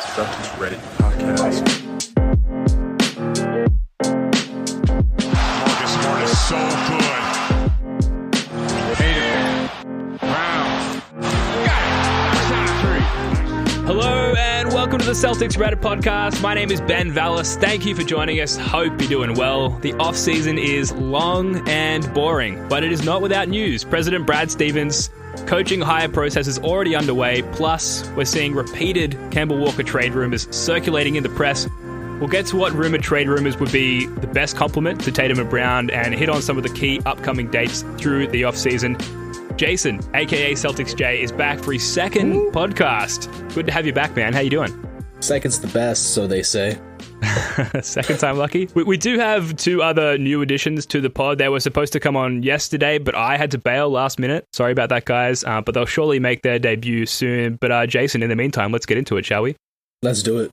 Celtics Reddit podcast. Marcus Smart is so good. Tatum, Brown, got it. Shot three. Hello and welcome to the Celtics Reddit podcast. My name is Ben Vallis. Thank you for joining us. Hope you're doing well. The offseason is long and boring, but it is not without news. President Brad Stevens' coaching hire process is already underway. Plus, we're seeing repeated Kemba Walker trade rumors circulating in the press. We'll get to what rumored trade rumors would be the best complement to Tatum and Brown and hit on some of the key upcoming dates through the offseason. Jason, aka Celtics J, is back for his second podcast. Good to have you back, man. How you doing? Second's the best, so they say. Second time lucky. We do have two other new additions to the pod. They were supposed to come on yesterday, but I had to bail last minute. Sorry about that, guys. But they'll surely make their debut soon. But Jason, in the meantime, let's get into it, shall we? Let's do it.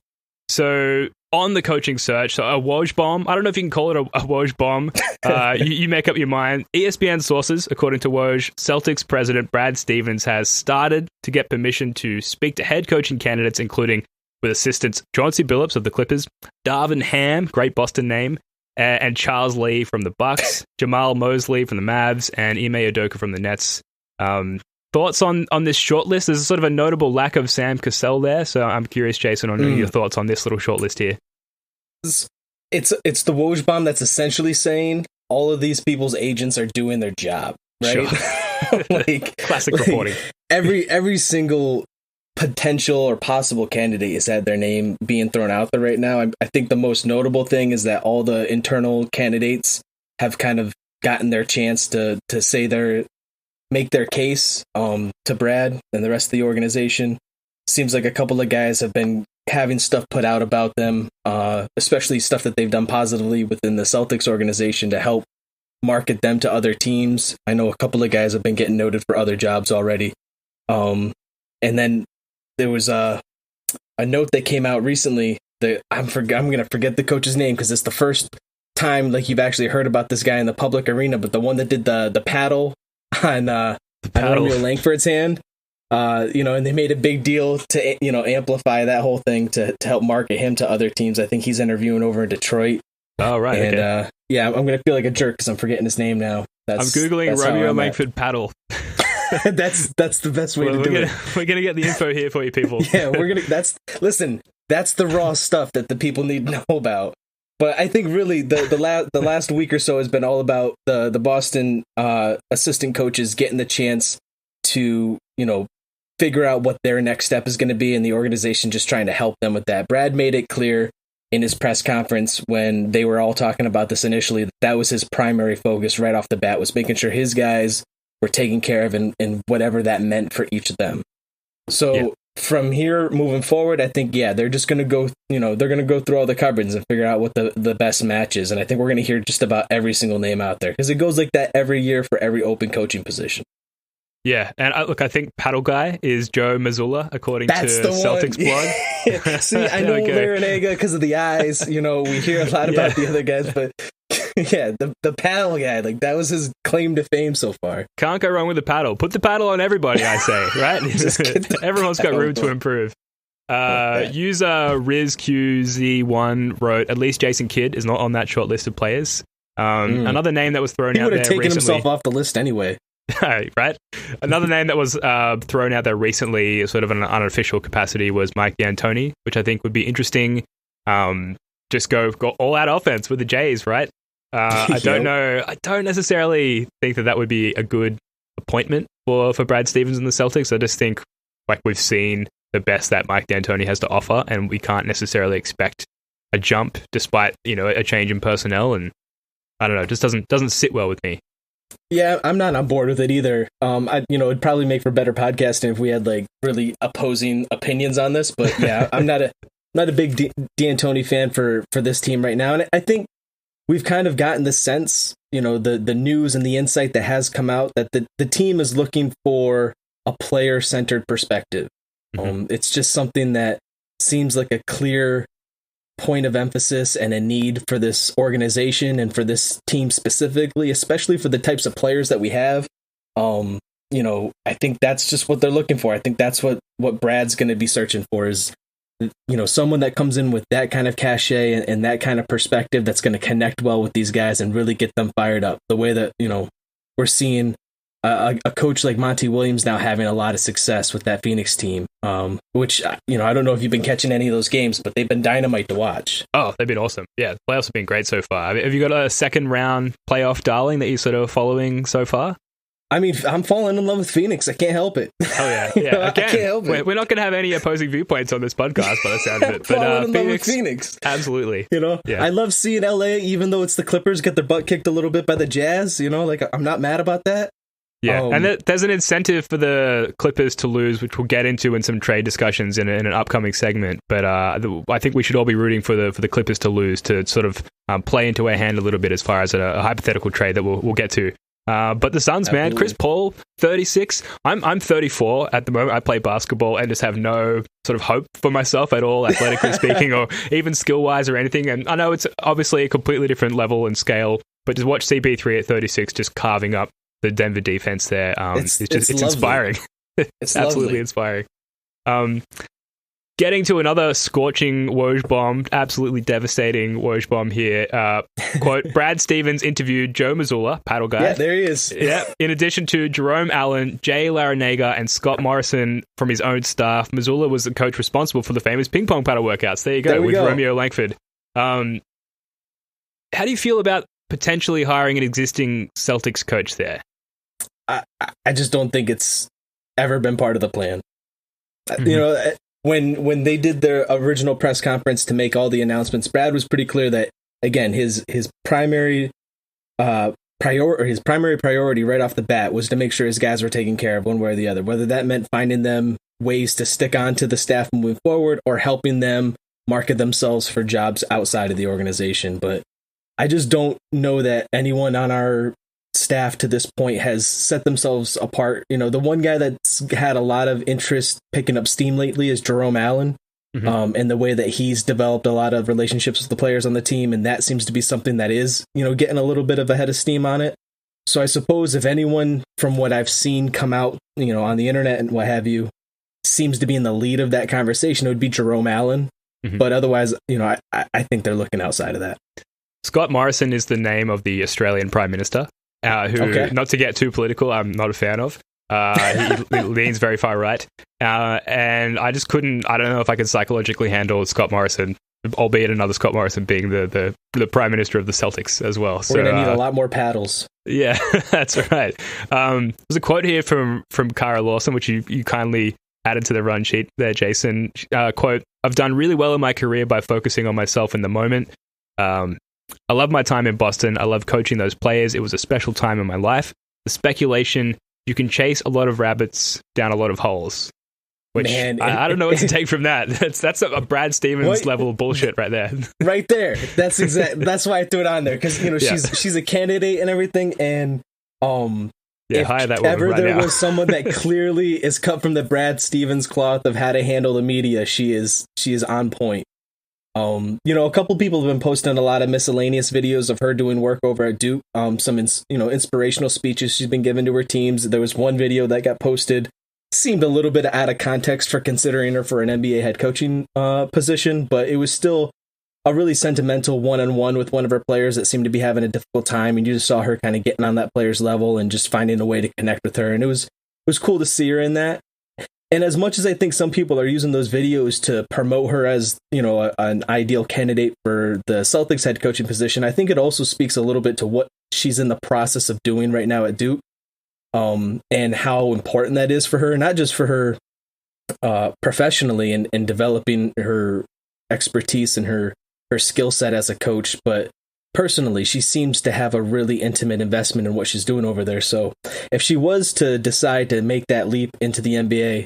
So, on the coaching search, so a Woj bomb. I don't know if you can call it a Woj bomb. You make up your mind. ESPN sources, according to Woj, Celtics president Brad Stevens has started to get permission to speak to head coaching candidates, including with assistants Chauncey Billups of the Clippers, Darvin Ham, great Boston name, and Charles Lee from the Bucks, Jamal Mosley from the Mavs, and Ime Udoka from the Nets. Thoughts on this shortlist? There's sort of a notable lack of Sam Cassell there, so I'm curious, Jason, on your thoughts on this little shortlist here. It's the Woj bomb that's essentially saying all of these people's agents are doing their job, right? Sure. Classic reporting. Every single potential or possible candidate has had their name being thrown out there right now. I think the most notable thing is that all the internal candidates have kind of gotten their chance to make their case to Brad and the rest of the organization. Seems like a couple of guys have been having stuff put out about them, especially stuff that they've done positively within the Celtics organization to help market them to other teams. I know a couple of guys have been getting noted for other jobs already. And then there was a note that came out recently that I'm going to forget the coach's name because it's the first time like you've actually heard about this guy in the public arena, but the one that did the paddle on Romeo Langford's hand, and they made a big deal to amplify that whole thing to help market him to other teams. I think he's interviewing over in Detroit. Oh right, and okay. I'm gonna feel like a jerk because I'm forgetting his name now. I'm googling Romeo Langford paddle. that's the best way to do it. We're gonna get the info here for you people. Yeah, that's the raw stuff that the people need to know about. But I think really the last week or so has been all about the Boston assistant coaches getting the chance to, figure out what their next step is going to be, and the organization just trying to help them with that. Brad made it clear in his press conference when they were all talking about this initially that was his primary focus right off the bat, was making sure his guys were taken care of and whatever that meant for each of them. So from here moving forward, I think, they're just going to go, they're going to go through all the cupboards and figure out what the best match is. And I think we're going to hear just about every single name out there because it goes like that every year for every open coaching position. Yeah, and I think paddle guy is Joe Mazzulla, according to Celtics blog. See, I know Larinaga because of the eyes. We hear a lot about the other guys, but the paddle guy, like that was his claim to fame so far. Can't go wrong with the paddle. Put the paddle on everybody, I say, right? Everyone's got room to improve. User RizQZ1 wrote, at least Jason Kidd is not on that short list of players. Another name that was thrown out there recently. He would have taken himself off the list anyway. Right. Another name that was thrown out there recently, sort of in an unofficial capacity, was Mike D'Antoni, which I think would be interesting. Just go all out offense with the Jays, right? I don't know. I don't necessarily think that would be a good appointment for Brad Stevens and the Celtics. I just think like we've seen the best that Mike D'Antoni has to offer, and we can't necessarily expect a jump despite a change in personnel. And I don't know, it just doesn't sit well with me. Yeah, I'm not on board with it either. It'd probably make for better podcasting if we had like really opposing opinions on this. But yeah, I'm not a big D'Antoni fan for this team right now. And I think we've kind of gotten the sense, the news and the insight that has come out that the team is looking for a player-centered perspective. It's just something that seems like a clear point of emphasis and a need for this organization and for this team specifically, especially for the types of players that we have. I think that's just what they're looking for. I think that's what Brad's going to be searching for is someone that comes in with that kind of cachet and that kind of perspective that's going to connect well with these guys and really get them fired up. The way that, we're seeing a coach like Monty Williams now having a lot of success with that Phoenix team, which, I don't know if you've been catching any of those games, but they've been dynamite to watch. Oh, they've been awesome. Yeah, the playoffs have been great so far. Have you got a second round playoff darling that you're sort of following so far? I mean, I'm falling in love with Phoenix. I can't help it. Oh, yeah. Yeah, I can't help it. We're not going to have any opposing viewpoints on this podcast by the sound of it. Falling in love with Phoenix. Absolutely. Yeah. I love seeing LA, even though it's the Clippers, get their butt kicked a little bit by the Jazz. I'm not mad about that. Yeah, and there's an incentive for the Clippers to lose, which we'll get into in some trade discussions in an upcoming segment. But I think we should all be rooting for the Clippers to lose to sort of play into our hand a little bit as far as a hypothetical trade that we'll get to. But the Suns, man, Chris Paul, 36. I'm 34 at the moment. I play basketball and just have no sort of hope for myself at all, athletically speaking, or even skill-wise or anything. And I know it's obviously a completely different level and scale, but just watch CP3 at 36 just carving up the Denver defense there. It's inspiring. It's absolutely inspiring. Getting to another scorching Woj bomb, absolutely devastating Woj bomb here. Quote, Brad Stevens interviewed Joe Mazzulla, paddle guy. Yeah, there he is. Yeah. In addition to Jerome Allen, Jay Larranaga, and Scott Morrison from his own staff, Mazzulla was the coach responsible for the famous ping pong paddle workouts. There you go, with Romeo Langford. How do you feel about potentially hiring an existing Celtics coach there? I just don't think it's ever been part of the plan. Mm-hmm. When they did their original press conference to make all the announcements, Brad was pretty clear that, again, his primary priority right off the bat was to make sure his guys were taken care of one way or the other, whether that meant finding them ways to stick on to the staff moving forward or helping them market themselves for jobs outside of the organization. But I just don't know that anyone on our staff to this point has set themselves apart. The one guy that's had a lot of interest picking up steam lately is Jerome Allen, and the way that he's developed a lot of relationships with the players on the team, and that seems to be something that is, getting a little bit of a head of steam on it. So I suppose if anyone from what I've seen come out, on the internet and what have you, seems to be in the lead of that conversation, it would be Jerome Allen. Mm-hmm. But otherwise, I think they're looking outside of that. Scott Morrison is the name of the Australian Prime Minister. Not to get too political, I'm not a fan of. He leans very far right. And I just I don't know if I could psychologically handle Scott Morrison, albeit another Scott Morrison being the Prime Minister of the Celtics as well. We're going to need a lot more paddles. Yeah, that's right. There's a quote here from Kara Lawson, which you kindly added to the run sheet there, Jason. Quote, I've done really well in my career by focusing on myself in the moment. I love my time in Boston. I love coaching those players. It was a special time in my life. The speculation, you can chase a lot of rabbits down a lot of holes. Which, man, I don't know what to take from that. That's a Brad Stevens level of bullshit right there. Right there. That's why I threw it on there. Because, she's a candidate and everything. And if hire that woman ever right there now. was someone that clearly is cut from the Brad Stevens cloth of how to handle the media, she is on point. A couple people have been posting a lot of miscellaneous videos of her doing work over at Duke. Some inspirational speeches she's been giving to her teams. There was one video that got posted, seemed a little bit out of context for considering her for an NBA head coaching position, but it was still a really sentimental one-on-one with one of her players that seemed to be having a difficult time, and you just saw her kind of getting on that player's level and just finding a way to connect with her, and it was cool to see her in that. And as much as I think some people are using those videos to promote her as, an ideal candidate for the Celtics head coaching position, I think it also speaks a little bit to what she's in the process of doing right now at Duke, and how important that is for her, not just for her professionally and developing her expertise and her skill set as a coach, but personally, she seems to have a really intimate investment in what she's doing over there. So if she was to decide to make that leap into the NBA,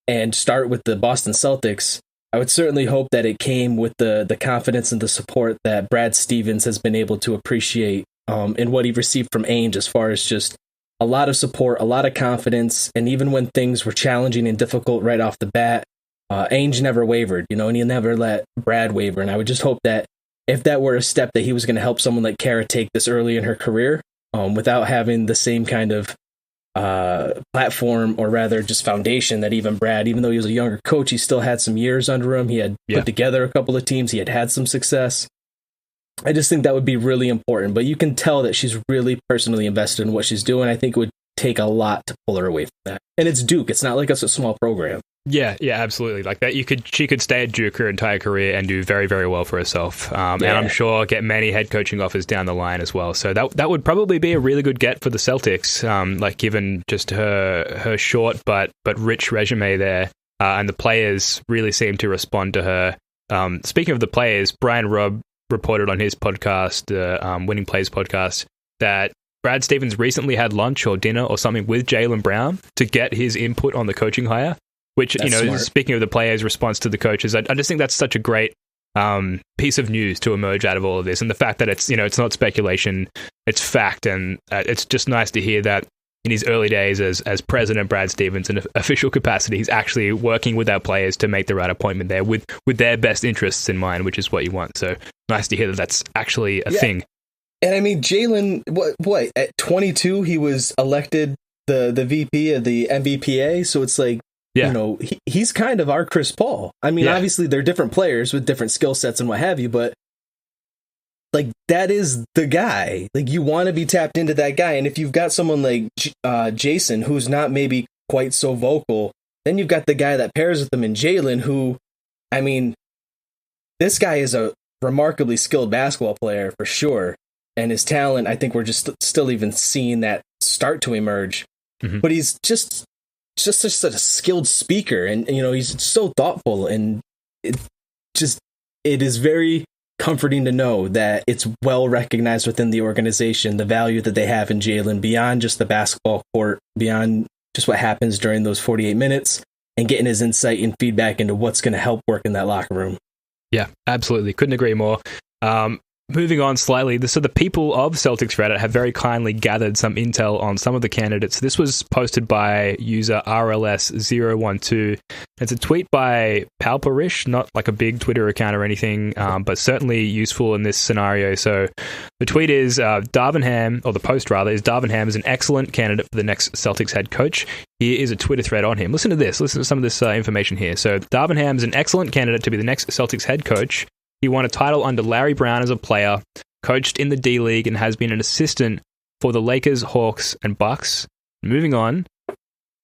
and start with the Boston Celtics, I would certainly hope that it came with the confidence and the support that Brad Stevens has been able to appreciate in what he received from Ainge, as far as just a lot of support, a lot of confidence, and even when things were challenging and difficult right off the bat, Ainge never wavered, and he never let Brad waver. And I would just hope that if that were a step that he was going to help someone like Kara take this early in her career, without having the same kind of platform, or rather just foundation, that even Brad, even though he was a younger coach, he still had some years under him. He had put together a couple of teams. He had some success. I just think that would be really important. But you can tell that she's really personally invested in what she's doing. I think it would take a lot to pull her away from that. And it's Duke. It's not like it's a small program. Yeah, absolutely. Like that, she could stay at Duke her entire career and do very, very well for herself. And I'm sure get many head coaching offers down the line as well. So that would probably be a really good get for the Celtics. Like given just her short but rich resume there, and the players really seem to respond to her. Speaking of the players, Brian Robb reported on his podcast, Winning Plays podcast, that Brad Stevens recently had lunch or dinner or something with Jaylen Brown to get his input on the coaching hire. Which, that's smart. Speaking of the players' response to the coaches, I just think that's such a great piece of news to emerge out of all of this. And the fact that it's not speculation, it's fact. And it's just nice to hear that in his early days as President Brad Stevens in official capacity, he's actually working with our players to make the right appointment there with their best interests in mind, which is what you want. So nice to hear that that's actually a thing. And I mean, Jaylen, what at 22, he was elected the VP of the MBPA. So it's like, he's kind of our Chris Paul. I mean, obviously they're different players with different skill sets and what have you, but like that is the guy. Like you want to be tapped into that guy. And if you've got someone like Jason, who's not maybe quite so vocal, then you've got the guy that pairs with him in Jaylen, who, I mean, this guy is a remarkably skilled basketball player for sure. And his talent, I think we're just still even seeing that start to emerge. Mm-hmm. But he's just such a skilled speaker, and he's so thoughtful, and it is very comforting to know that it's well recognized within the organization, the value that they have in Jaylen beyond just the basketball court, beyond just what happens during those 48 minutes, and getting his insight and feedback into what's going to help work in that locker room. Yeah, absolutely. Couldn't agree more. Moving on slightly, so the people of Celtics Reddit have very kindly gathered some intel on some of the candidates. This was posted by user RLS012. It's a tweet by Palperish, not like a big Twitter account or anything, but certainly useful in this scenario. So the tweet is Darvin Ham, or the post rather, is Darvin Ham is an excellent candidate for the next Celtics head coach. Here is a Twitter thread on him. Listen to this. Listen to some of this information here. So Darvin Ham is an excellent candidate to be the next Celtics head coach. He won a title under Larry Brown as a player, coached in the D-League, and has been an assistant for the Lakers, Hawks, and Bucks. Moving on,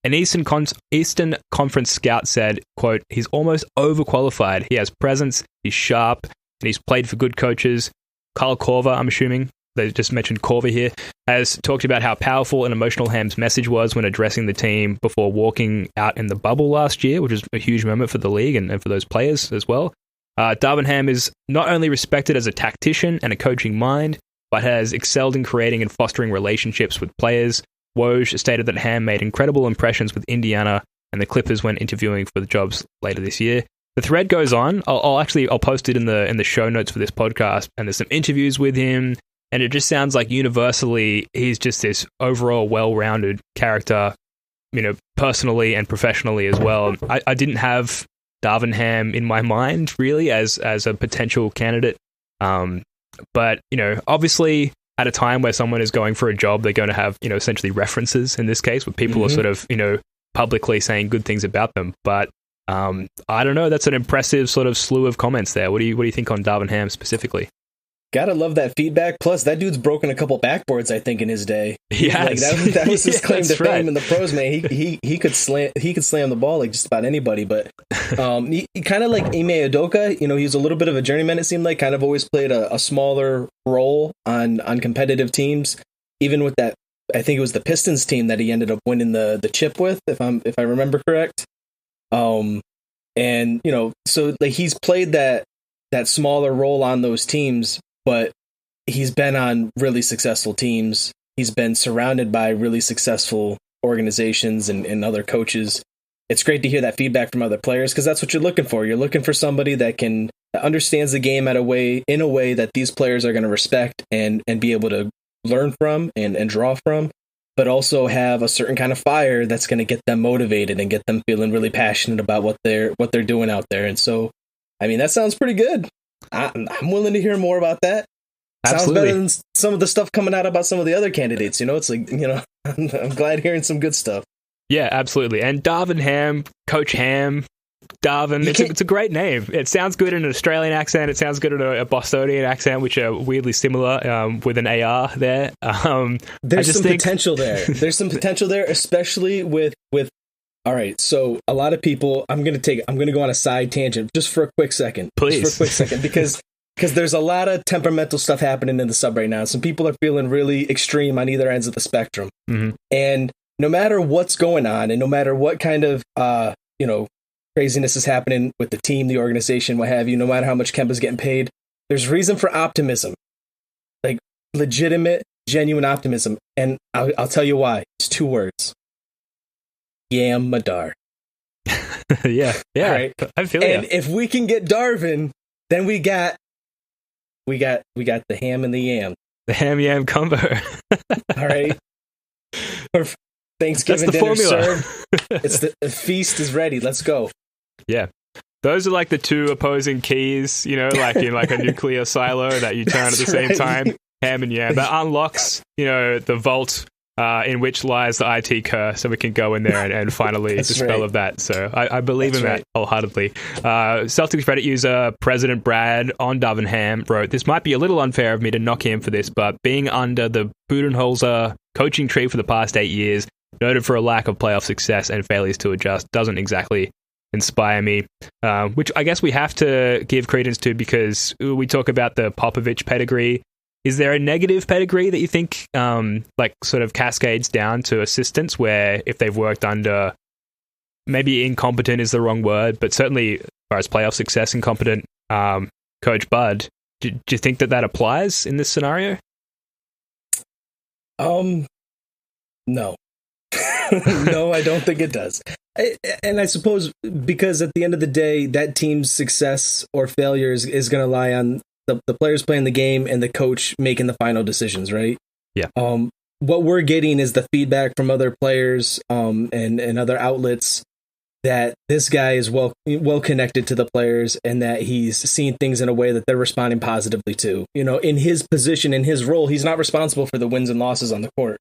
an Eastern Conference scout said, quote, he's almost overqualified. He has presence, he's sharp, and he's played for good coaches. Kyle Korver, I'm assuming, they just mentioned Korver here, has talked about how powerful and emotional Ham's message was when addressing the team before walking out in the bubble last year, which was a huge moment for the league and for those players as well. Darvin Ham is not only respected as a tactician and a coaching mind, but has excelled in creating and fostering relationships with players. Woj stated that Ham made incredible impressions with Indiana and the Clippers when interviewing for the jobs later this year. The thread goes on. I'll post it in the show notes for this podcast, and there's some interviews with him, and it just sounds like universally he's just this overall well-rounded character, personally and professionally as well. I didn't have Darvin Ham in my mind really as a potential candidate, but obviously at a time where someone is going for a job, they're going to have essentially references in this case where people are sort of publicly saying good things about them. But I don't know, that's an impressive sort of slew of comments there. What do you think on Darvin Ham specifically? Gotta love that feedback. Plus, that dude's broken a couple backboards, I think, in his day. Yeah, like that was his claim to fame in the pros, man. He could slam the ball like just about anybody. But he kind of like Ime Udoka, he was a little bit of a journeyman. It seemed like kind of always played a smaller role on competitive teams. Even with that, I think it was the Pistons team that he ended up winning the chip with, if I remember correct. So like he's played that smaller role on those teams. But he's been on really successful teams. He's been surrounded by really successful organizations and other coaches. It's great to hear that feedback from other players because that's what you're looking for. You're looking for somebody that understands the game in a way that these players are going to respect and be able to learn from and draw from, but also have a certain kind of fire that's going to get them motivated and get them feeling really passionate about what they're doing out there. And so, I mean, that sounds pretty good. I'm willing to hear more about that. Sounds better than some of the stuff coming out about some of the other candidates. It's like, I'm glad hearing some good stuff. Yeah, absolutely. And Darvin Ham, Coach Ham, Darvin, it's a great name. It sounds good in an Australian accent. It sounds good in a Bostonian accent, which are weirdly similar with an AR there. There's some potential there. There's some potential there, especially with. All right, so a lot of people. I'm gonna go on a side tangent just for a quick second. Please, just for a quick second, because there's a lot of temperamental stuff happening in the sub right now. Some people are feeling really extreme on either ends of the spectrum, and no matter what's going on, and no matter what kind of craziness is happening with the team, the organization, what have you, no matter how much Kemba's getting paid, there's reason for optimism, like legitimate, genuine optimism, and I'll tell you why. It's 2 words. Yam Madar. yeah. Right? I feel and if we can get Darvin, then we got the ham and the yam. The ham yam combo. All right. For Thanksgiving dinner served. It's the feast is ready. Let's go. Yeah. Those are like the 2 opposing keys, like in like a nuclear silo that you turn at the same time. Ham and yam. That unlocks, the vault in which lies the IT curse, so we can go in there and finally dispel of that. So I believe in that wholeheartedly. Celtics Reddit user President Brad on Darvin Ham wrote, "This might be a little unfair of me to knock him for this, but being under the Budenholzer coaching tree for the past 8 years, noted for a lack of playoff success and failures to adjust, doesn't exactly inspire me," which I guess we have to give credence to because we talk about the Popovich pedigree. Is there a negative pedigree that you think sort of cascades down to assistants where if they've worked under, maybe incompetent is the wrong word, but certainly as far as playoff success, incompetent Coach Bud, do you think that applies in this scenario? No. No, I don't think it does. And I suppose because at the end of the day, that team's success or failure is going to lie on the players playing the game and the coach making the final decisions, right? Yeah. What we're getting is the feedback from other players and other outlets that this guy is well connected to the players and that he's seeing things in a way that they're responding positively to. In his position, in his role, he's not responsible for the wins and losses on the court,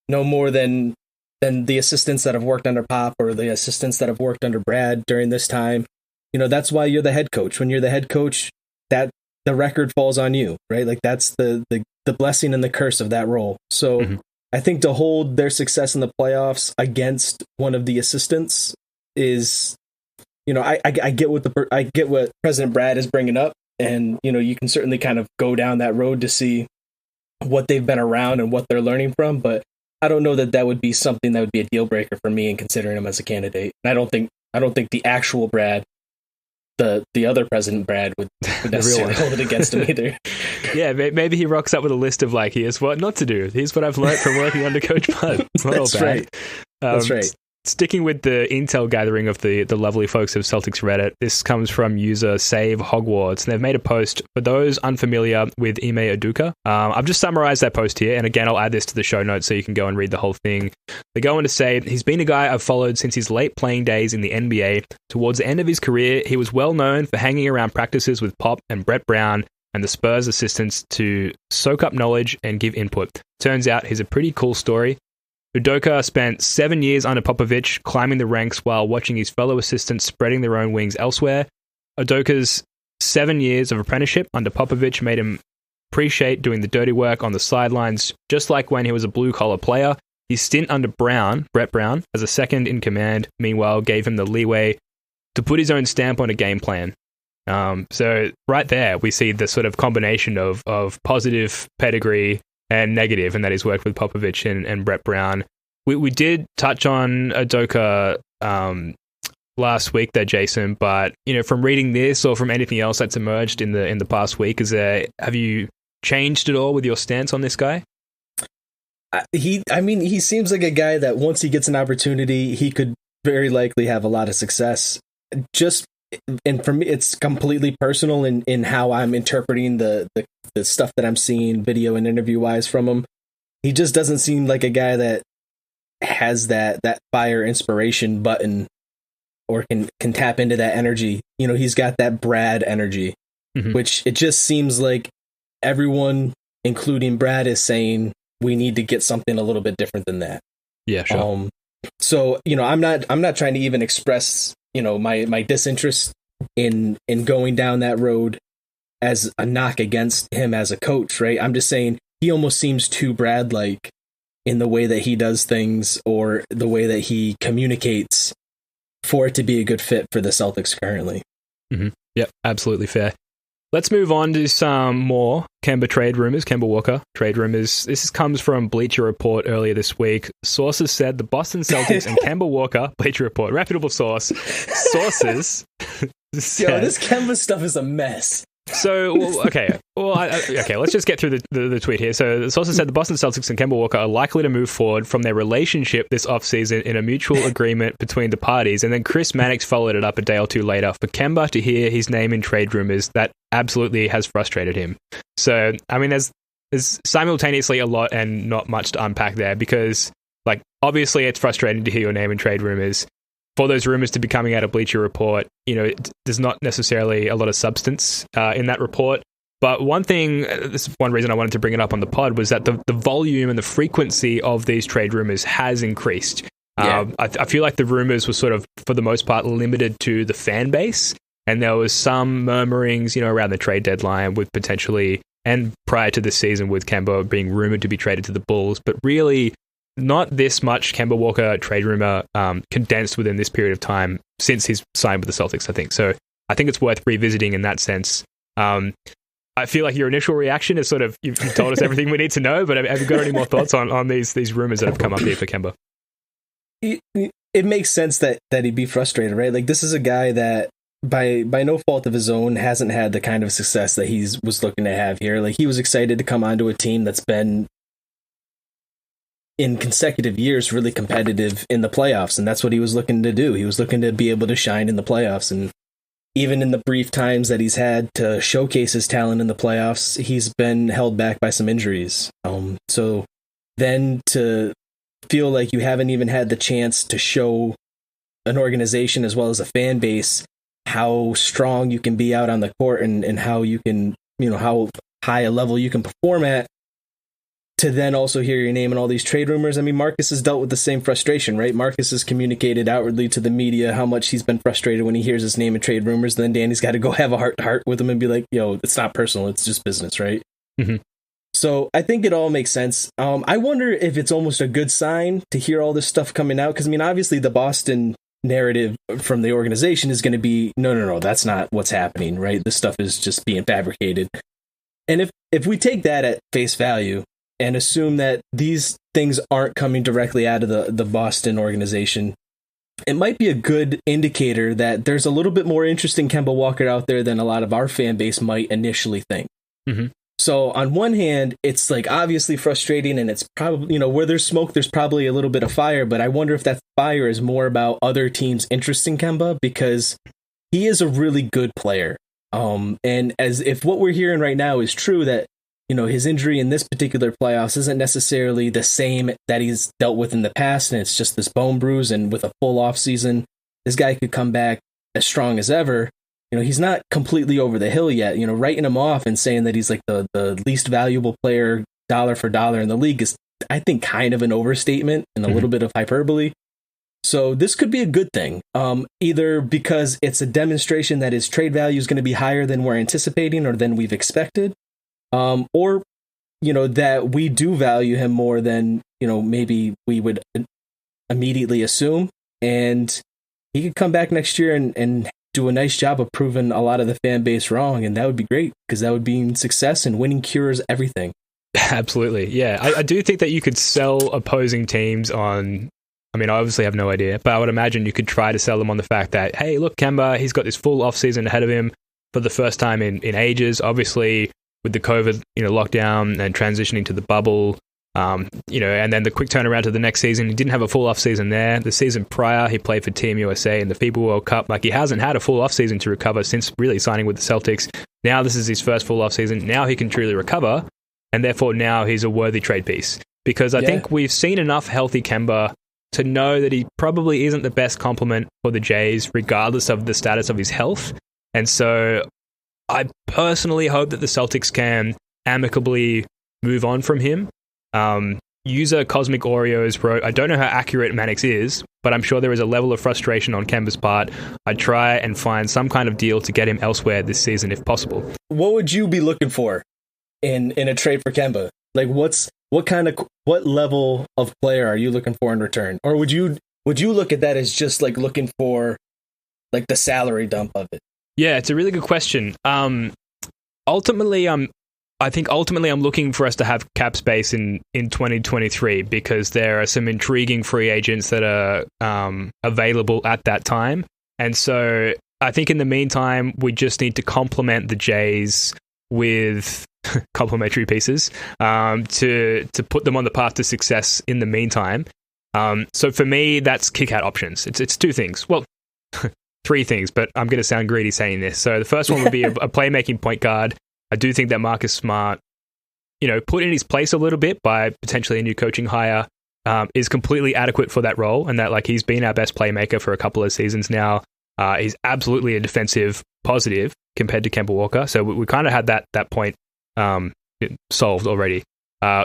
no more than the assistants that have worked under Pop or the assistants that have worked under Brad during this time. That's why you're the head coach. When you're the head coach, that the record falls on you, right? Like that's the blessing and the curse of that role. So I think to hold their success in the playoffs against one of the assistants is, I get what President Brad is bringing up, and you can certainly kind of go down that road to see what they've been around and what they're learning from, but I don't know that would be something that would be a deal breaker for me in considering him as a candidate. And I don't think the actual Brad, the other President Brad would necessarily hold it against him either. Yeah, maybe he rocks up with a list of like, here's what not to do. Here's what I've learned from working under Coach Bud. That's right. That's right. Sticking with the intel gathering of the lovely folks of Celtics Reddit, this comes from user Save Hogwarts, and they've made a post for those unfamiliar with Ime Udoka. I've just summarized that post here, and again, I'll add this to the show notes so you can go and read the whole thing. They go on to say, he's been a guy I've followed since his late playing days in the NBA. Towards the end of his career, he was well known for hanging around practices with Pop and Brett Brown and the Spurs assistants to soak up knowledge and give input. Turns out he's a pretty cool story. Udoka spent 7 years under Popovich, climbing the ranks while watching his fellow assistants spreading their own wings elsewhere. Udoka's 7 years of apprenticeship under Popovich made him appreciate doing the dirty work on the sidelines, just like when he was a blue-collar player. His stint under Brett Brown, as a second in command, meanwhile, gave him the leeway to put his own stamp on a game plan. So right there, we see the sort of combination of positive pedigree and negative, and that he's worked with Popovich and Brett Brown. We did touch on Udoka last week there, Jason, but from reading this or from anything else that's emerged in the past week, have you changed at all with your stance on this guy? He seems like a guy that once he gets an opportunity, he could very likely have a lot of success. And for me, it's completely personal in how I'm interpreting the stuff that I'm seeing video and interview wise from him. He just doesn't seem like a guy that has that fire inspiration button or can tap into that energy. He's got that Brad energy, which it just seems like everyone including Brad, is saying we need to get something a little bit different than that. Yeah, sure. So, I'm not trying to even express, my disinterest in going down that road as a knock against him as a coach, right? I'm just saying he almost seems too Brad-like in the way that he does things or the way that he communicates for it to be a good fit for the Celtics currently. Mm-hmm. Yep, absolutely fair. Let's move on to some more Kemba trade rumors, Kemba Walker trade rumors. This comes from Bleacher Report earlier this week. Sources said the Boston Celtics and Kemba Walker, Bleacher Report, reputable source, sources said, this Kemba stuff is a mess. So, okay, let's just get through the tweet here. So, the sources said the Boston Celtics and Kemba Walker are likely to move forward from their relationship this offseason in a mutual agreement between the parties. And then Chris Mannix followed it up a day or two later for Kemba to hear his name in trade rumors that absolutely has frustrated him. So, I mean, there's simultaneously a lot and not much to unpack there because, like, obviously it's frustrating to hear your name in trade rumors. For those rumors to be coming out of Bleacher Report, there's not necessarily a lot of substance in that report. But one thing, this is one reason I wanted to bring it up on the pod, was that the volume and the frequency of these trade rumors has increased. Yeah. I feel like the rumors were sort of, for the most part, limited to the fan base. And there was some murmurings, around the trade deadline with potentially, and prior to this season with Kemba being rumored to be traded to the Bulls. But really, not this much Kemba Walker trade rumor condensed within this period of time since he's signed with the Celtics, I think. So I think it's worth revisiting in that sense. I feel like your initial reaction is sort of, you've told us everything we need to know, but have you got any more thoughts on these rumors that have come up here for Kemba? It makes sense that he'd be frustrated, right? Like, this is a guy that by no fault of his own hasn't had the kind of success that he was looking to have here. Like, he was excited to come onto a team that's been in consecutive years really competitive in the playoffs, and that's what he was looking to do. He was looking to be able to shine in the playoffs, and even in the brief times that he's had to showcase his talent in the playoffs, he's been held back by some injuries. So then to feel like you haven't even had the chance to show an organization as well as a fan base how strong you can be out on the court and how you can, how high a level you can perform at, to then also hear your name in all these trade rumors. I mean, Marcus has dealt with the same frustration, right? Marcus has communicated outwardly to the media how much he's been frustrated when he hears his name in trade rumors. Then Danny's got to go have a heart-to-heart with him and be like, it's not personal, it's just business, right? Mm-hmm. So I think it all makes sense. I wonder if it's almost a good sign to hear all this stuff coming out, because, I mean, obviously the Boston narrative from the organization is going to be, no, that's not what's happening, right? This stuff is just being fabricated. And if we take that at face value, and assume that these things aren't coming directly out of the Boston organization, it might be a good indicator that there's a little bit more interest in Kemba Walker out there than a lot of our fan base might initially think. Mm-hmm. So on one hand, it's like obviously frustrating, and it's probably, where there's smoke, there's probably a little bit of fire, but I wonder if that fire is more about other teams' interest in Kemba, because he is a really good player. And as if what we're hearing right now is true, that his injury in this particular playoffs isn't necessarily the same that he's dealt with in the past, and it's just this bone bruise, and with a full off season, this guy could come back as strong as ever. He's not completely over the hill yet. Writing him off and saying that he's like the least valuable player dollar for dollar in the league is, I think, kind of an overstatement and a little bit of hyperbole. So this could be a good thing, either because it's a demonstration that his trade value is going to be higher than we're anticipating or than we've expected, or, that we do value him more than, maybe we would immediately assume. And he could come back next year and do a nice job of proving a lot of the fan base wrong. And that would be great, because that would be success, and winning cures everything. Absolutely. Yeah. I do think that you could sell opposing teams on, I mean, I obviously have no idea, but I would imagine you could try to sell them on the fact that, hey, look, Kemba, he's got this full offseason ahead of him for the first time in ages. Obviously, with the COVID, lockdown and transitioning to the bubble, and then the quick turnaround to the next season. He didn't have a full off season there. The season prior, he played for Team USA in the FIBA World Cup. Like, he hasn't had a full off season to recover since really signing with the Celtics. Now this is his first full off season. Now he can truly recover, and therefore now he's a worthy trade piece. Because I think we've seen enough healthy Kemba to know that he probably isn't the best complement for the Jays, regardless of the status of his health. And so I personally hope that the Celtics can amicably move on from him. User Cosmic Oreos wrote, I don't know how accurate Mannix is, but I'm sure there is a level of frustration on Kemba's part. I'd try and find some kind of deal to get him elsewhere this season if possible. What would you be looking for in a trade for Kemba? Like, what level of player are you looking for in return? Or would you look at that as just like looking for like the salary dump of it? Yeah, it's a really good question. Ultimately, I'm looking for us to have cap space in 2023 because there are some intriguing free agents that are available at that time. And so I think in the meantime, we just need to complement the Jays with complementary pieces to put them on the path to success in the meantime. So for me, that's kick out options. It's two things. Well, three things, but I'm going to sound greedy saying this. So the first one would be a playmaking point guard. I do think that Marcus Smart, put in his place a little bit by potentially a new coaching hire, is completely adequate for that role, and that he's been our best playmaker for a couple of seasons now. He's absolutely a defensive positive compared to Kemba Walker, so we kind of had that point solved already.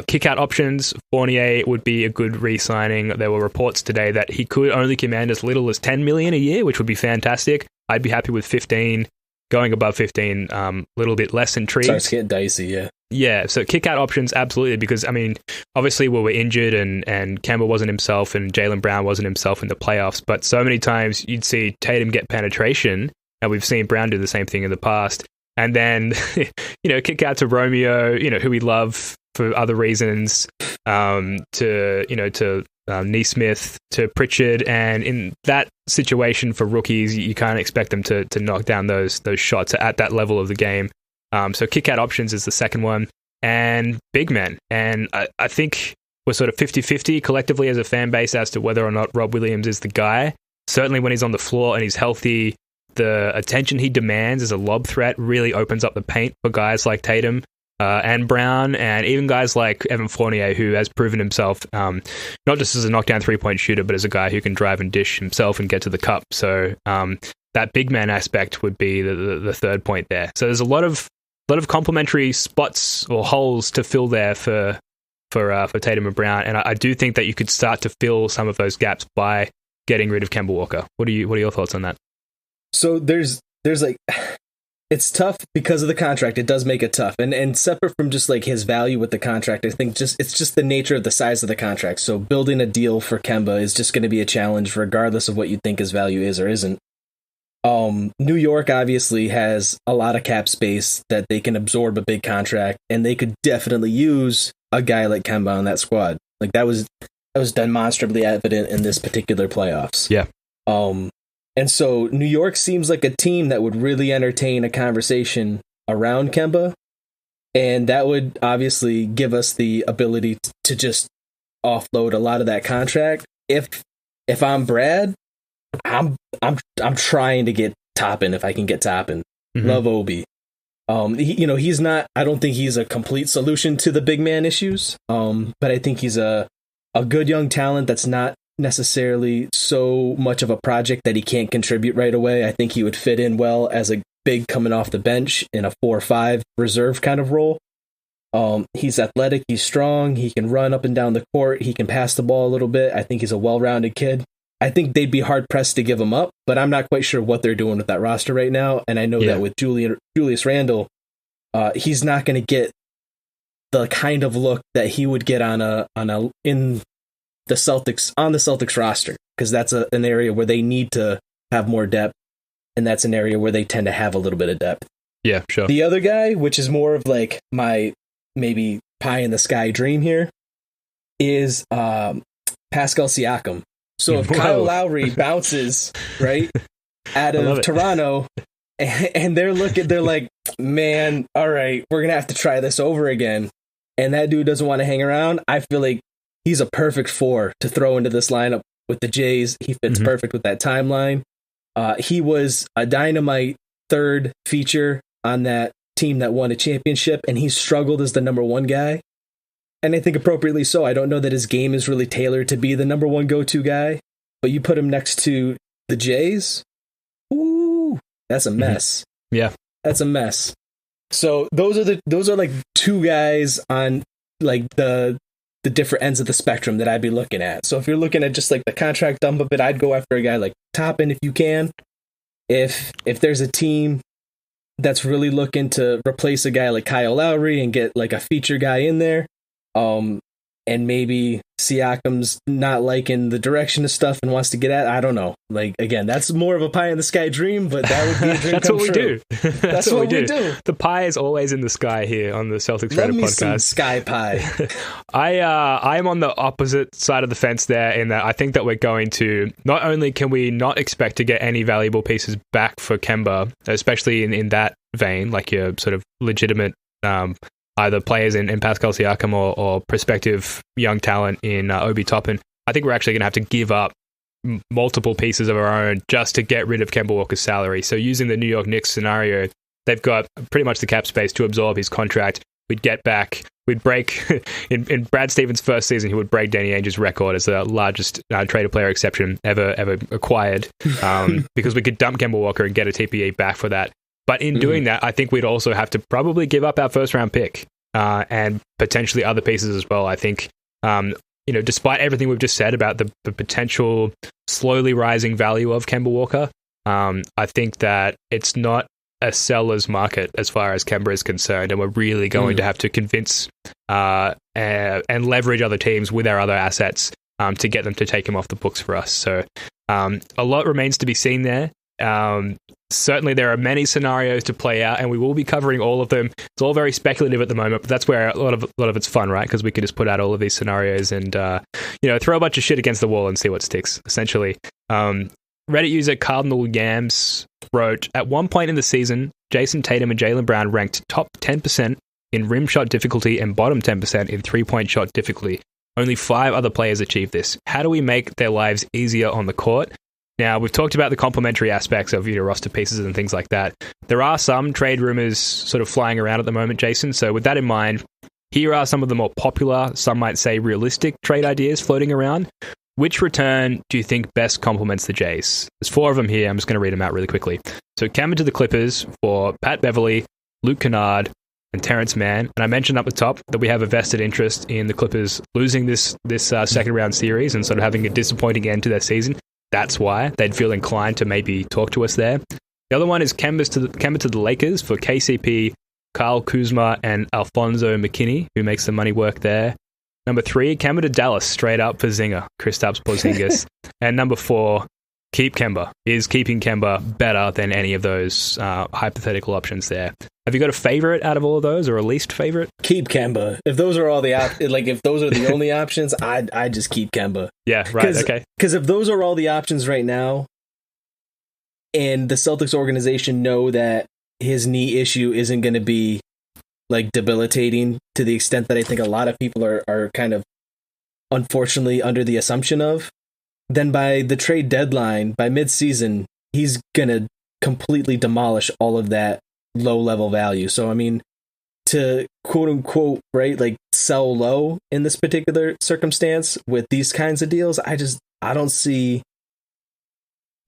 Kick out options, Fournier would be a good re-signing. There were reports today that he could only command as little as $10 million a year, which would be fantastic. I'd be happy with 15. Going above 15, a little bit less intrigued. Starts getting dicey, yeah. Yeah, so kick-out options, absolutely, because, obviously we were injured and Kemba wasn't himself and Jaylen Brown wasn't himself in the playoffs, but so many times you'd see Tatum get penetration, and we've seen Brown do the same thing in the past, and then, kick out to Romeo, who we love for other reasons, to Neesmith, to Pritchard, and in that situation for rookies, you can't expect them to knock down those shots at that level of the game. So kick out options is the second one, and big men. And I think we're sort of 50-50 collectively as a fan base as to whether or not Rob Williams is the guy. Certainly when he's on the floor and he's healthy, the attention he demands as a lob threat really opens up the paint for guys like Tatum and Brown, and even guys like Evan Fournier, who has proven himself not just as a knockdown three-point shooter, but as a guy who can drive and dish himself and get to the cup. So that big man aspect would be the third point there. So there's a lot of complementary spots or holes to fill there for Tatum and Brown, and I do think that you could start to fill some of those gaps by getting rid of Kemba Walker. What are your thoughts on that? So there's it's tough because of the contract. It does make it tough. And separate from just his value with the contract, I think it's just the nature of the size of the contract. So building a deal for Kemba is just going to be a challenge regardless of what you think his value is or isn't. New York obviously has a lot of cap space that they can absorb a big contract, and they could definitely use a guy like Kemba on that squad. That was demonstrably evident in this particular playoffs. Yeah. And so New York seems like a team that would really entertain a conversation around Kemba. And that would obviously give us the ability to just offload a lot of that contract. If I'm Brad, I'm trying to get Toppin if I can get Toppin. Mm-hmm. Love Obi. He's not, I don't think he's a complete solution to the big man issues. But I think he's a good young talent that's not necessarily so much of a project that he can't contribute right away. I think he would fit in well as a big coming off the bench in a 4-5 reserve kind of role. He's athletic, he's strong, he can run up and down the court, he can pass the ball a little bit. I think he's a well-rounded kid. I think they'd be hard-pressed to give him up, but I'm not quite sure what they're doing with that roster right now, and I know that with Julius Randle, he's not going to get the kind of look that he would get on the Celtics roster, because that's an area where they need to have more depth, and that's an area where they tend to have a little bit of depth. Yeah, sure. The other guy, which is more of my maybe pie in the sky dream here, is Pascal Siakam. So if Kyle Lowry bounces right out of Toronto, and they're like, man, all right, we're gonna have to try this over again, and that dude doesn't want to hang around, I feel like he's a perfect 4 to throw into this lineup with the Jays. He fits perfect with that timeline. He was a dynamite third feature on that team that won a championship, and he struggled as the number 1 guy. And I think appropriately so. I don't know that his game is really tailored to be the number 1 go-to guy, but you put him next to the Jays, ooh, that's a mess. Yeah. That's a mess. So those are like 2 guys on like the different ends of the spectrum that I'd be looking at. So if you're looking at just like the contract dump of it, I'd go after a guy like Toppin if you can. If there's a team that's really looking to replace a guy like Kyle Lowry and get like a feature guy in there, and maybe Siakam's not liking the direction of stuff and wants to get at, I don't know. Like, again, that's more of a pie in the sky dream, but that would be a dream That's come what we true. do. That's what we do. The pie is always in the sky here on the Celtics Love Reddit me podcast. some sky pie. I am on the opposite side of the fence there in that I think that we're going to, not only can we not expect to get any valuable pieces back for Kemba, especially in that vein, like your sort of legitimate either players in Pascal Siakam or prospective young talent in Obi Toppin. I think we're actually going to have to give up multiple pieces of our own just to get rid of Kemba Walker's salary. So using the New York Knicks scenario, they've got pretty much the cap space to absorb his contract. We'd break, in Brad Stevens' first season, he would break Danny Ainge's record as the largest traded player exception ever acquired, because we could dump Kemba Walker and get a TPE back for that. But in doing that, I think we'd also have to probably give up our first round pick and potentially other pieces as well. I think, despite everything we've just said about the potential slowly rising value of Kemba Walker, I think that it's not a seller's market as far as Kemba is concerned, and we're really going to have to convince and leverage other teams with our other assets to get them to take him off the books for us. So a lot remains to be seen there. Certainly there are many scenarios to play out, and we will be covering all of them. It's all very speculative at the moment, but that's where a lot of it's fun, right? Because we can just put out all of these scenarios and throw a bunch of shit against the wall and see what sticks, essentially. Reddit user Cardinal Yams wrote, at one point in the season, Jason Tatum and Jaylen Brown ranked top 10% in rim shot difficulty and bottom 10% in three-point shot difficulty. Only 5 other players achieved this. How do we make their lives easier on the court? Now, we've talked about the complementary aspects of roster pieces and things like that. There are some trade rumors sort of flying around at the moment, Jason. So with that in mind, here are some of the more popular, some might say realistic trade ideas floating around. Which return do you think best complements the Jays? There's 4 of them here. I'm just going to read them out really quickly. So Kemba to the Clippers for Pat Beverly, Luke Kennard, and Terrence Mann. And I mentioned up the top that we have a vested interest in the Clippers losing this second round series and sort of having a disappointing end to their season. That's why they'd feel inclined to maybe talk to us there. The other one is Kemba to the Lakers for KCP, Kyle Kuzma, and Alfonso McKinney, who makes the money work there. Number 3, Kemba to Dallas, straight up for Zinger, Kristaps Porzingis. And number 4, keep Kemba. Is keeping Kemba better than any of those hypothetical options there? Have you got a favorite out of all of those, or a least favorite? Keep Kemba. If those are all if those are the only options, I'd just keep Kemba. Yeah, right. Okay. Because if those are all the options right now, and the Celtics organization know that his knee issue isn't going to be like debilitating to the extent that I think a lot of people are kind of unfortunately under the assumption of, then by the trade deadline, by mid-season, he's going to completely demolish all of that low-level value. So, I mean, to quote-unquote, right, like sell low in this particular circumstance with these kinds of deals, I don't see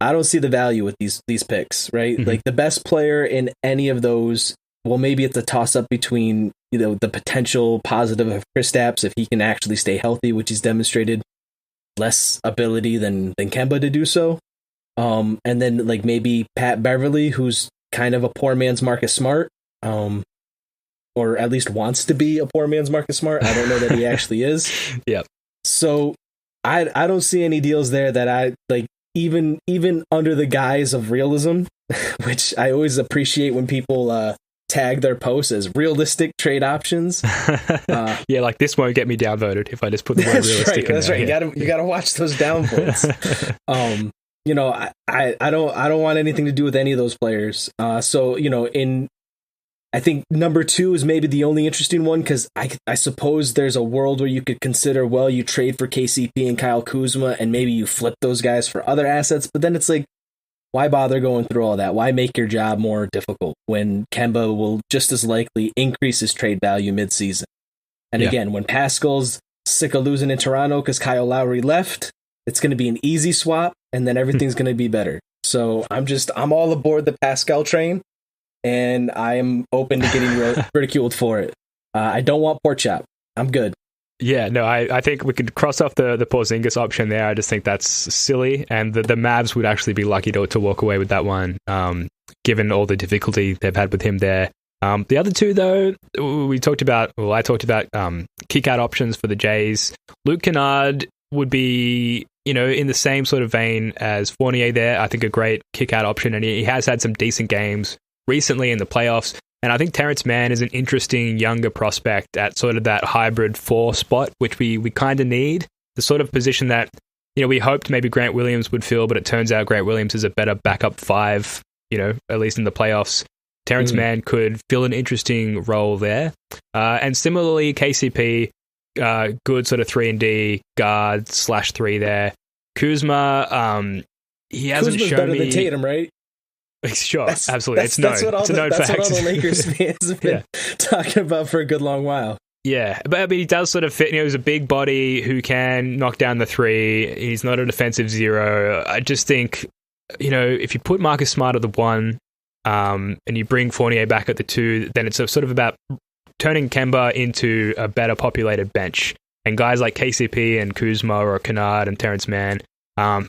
the value with these picks, right? Mm-hmm. Like the best player in any of those, well, maybe it's a toss-up between, the potential positive of Kristaps if he can actually stay healthy, which he's demonstrated less ability than Kemba to do so. And then like maybe Pat Beverly, who's kind of a poor man's Marcus Smart, or at least wants to be a poor man's Marcus Smart. I don't know that he actually is. Yep. So I don't see any deals there that I like, even under the guise of realism, which I always appreciate when people tag their posts as realistic trade options. Yeah, like this won't get me downvoted if I just put the word realistic in that's there. right. Yeah. You gotta watch those downvotes. I don't want anything to do with any of those players. I think number 2 is maybe the only interesting one, because I suppose there's a world where you could consider, well, you trade for KCP and Kyle Kuzma and maybe you flip those guys for other assets, but then it's like, why bother going through all that? Why make your job more difficult when Kemba will just as likely increase his trade value mid-season? And again, when Pascal's sick of losing in Toronto because Kyle Lowry left, it's going to be an easy swap, and then everything's going to be better. So I'm all aboard the Pascal train, and I am open to getting ridiculed for it. I don't want pork chop. I'm good. Yeah, no, I think we could cross off the Porzingis option there. I just think that's silly, and the Mavs would actually be lucky to walk away with that one, given all the difficulty they've had with him there. The other two, though, I talked about kick-out options for the Jays. Luke Kennard would be, in the same sort of vein as Fournier there. I think a great kick-out option, and he has had some decent games recently in the playoffs. And I think Terrence Mann is an interesting younger prospect at sort of that hybrid 4 spot, which we kind of need. The sort of position that, we hoped maybe Grant Williams would fill, but it turns out Grant Williams is a better backup 5, at least in the playoffs. Terrence Mann could fill an interesting role there. And similarly, KCP, good sort of 3-and-D guard /3 there. Kuzma, he hasn't Kuzma's shown better me... than Tatum, right? Sure, absolutely. It's known. It's a known fact. That's what all the Lakers fans have been talking about for a good long while. Yeah, but he does sort of fit. He's a big body who can knock down the 3. He's not a defensive 0. I just think, if you put Marcus Smart at the 1 and you bring Fournier back at the 2, then it's sort of about turning Kemba into a better populated bench. And guys like KCP and Kuzma or Kennard and Terrence Mann,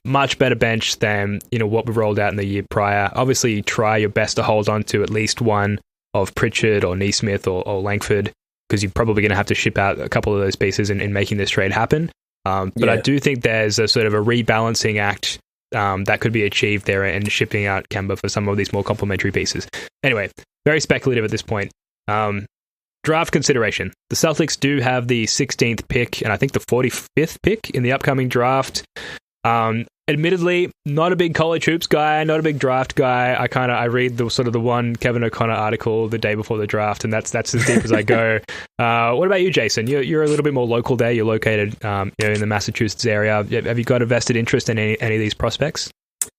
much better bench than what we rolled out in the year prior. Obviously, try your best to hold on to at least one of Pritchard or Neesmith or Langford, because you're probably going to have to ship out a couple of those pieces in making this trade happen. But I do think there's a sort of a rebalancing act that could be achieved there and shipping out Kemba for some of these more complementary pieces. Anyway, very speculative at this point. Draft consideration. The Celtics do have the 16th pick and I think the 45th pick in the upcoming draft. Admittedly, not a big college hoops guy, not a big draft guy. I read the one Kevin O'Connor article the day before the draft, and that's as deep as I go. What about you, Jason? You're a little bit more local there. You're located, in the Massachusetts area. Have you got a vested interest in any of these prospects?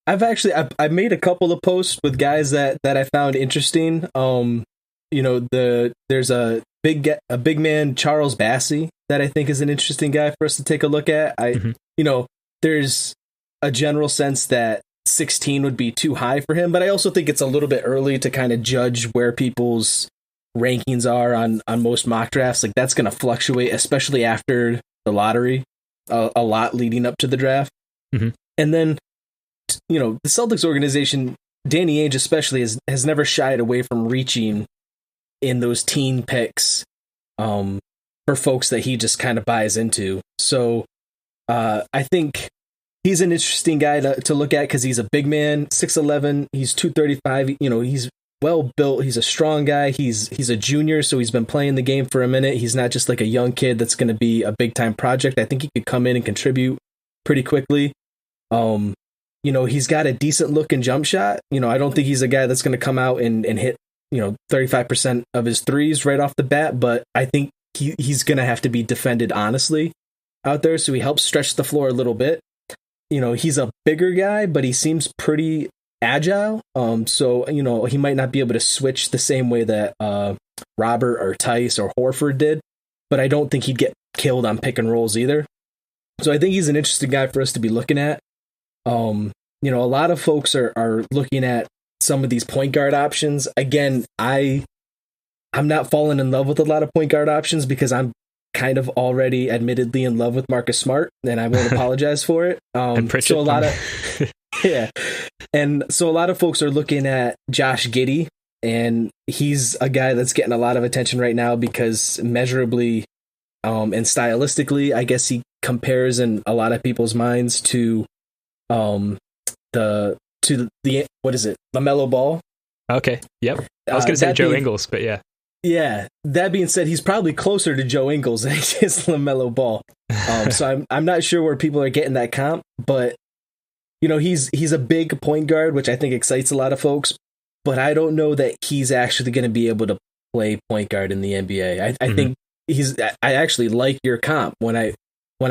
I've made a couple of posts with guys that I found interesting. There's a big man, Charles Bassey, that I think is an interesting guy for us to take a look at. There's a general sense that 16 would be too high for him, but I also think it's a little bit early to kind of judge where people's rankings are on most mock drafts. Like, that's going to fluctuate, especially after the lottery, a lot leading up to the draft. And then, the Celtics organization, Danny Ainge especially, has never shied away from reaching in those teen picks for folks that he just kind of buys into. So I think he's an interesting guy to look at because he's a big man, 6'11", he's 235. He's well built. He's a strong guy. He's a junior, so he's been playing the game for a minute. He's not just like a young kid that's going to be a big time project. I think he could come in and contribute pretty quickly. He's got a decent looking jump shot. I don't think he's a guy that's going to come out and hit 35% of his threes right off the bat, but I think he's going to have to be defended honestly out there, so he helps stretch the floor a little bit. He's a bigger guy, but he seems pretty agile. So he might not be able to switch the same way that Robert or Tice or Horford did, but I don't think he'd get killed on pick and rolls either. So I think he's an interesting guy for us to be looking at. A lot of folks are looking at some of these point guard options. Again, I'm not falling in love with a lot of point guard options because I'm kind of already admittedly in love with Marcus Smart, and I won't apologize for it. So a lot of and so a lot of folks are looking at Josh Giddey, and he's a guy that's getting a lot of attention right now because measurably and stylistically, I guess he compares in a lot of people's minds to the what is it, LaMelo Ball? Okay, yep. I was going to say Joe Ingles, but yeah. Yeah, that being said, he's probably closer to Joe Ingles than he is LaMelo Ball. So I'm not sure where people are getting that comp, but he's a big point guard, which I think excites a lot of folks. But I don't know that he's actually going to be able to play point guard in the NBA. I think I actually like your comp. When I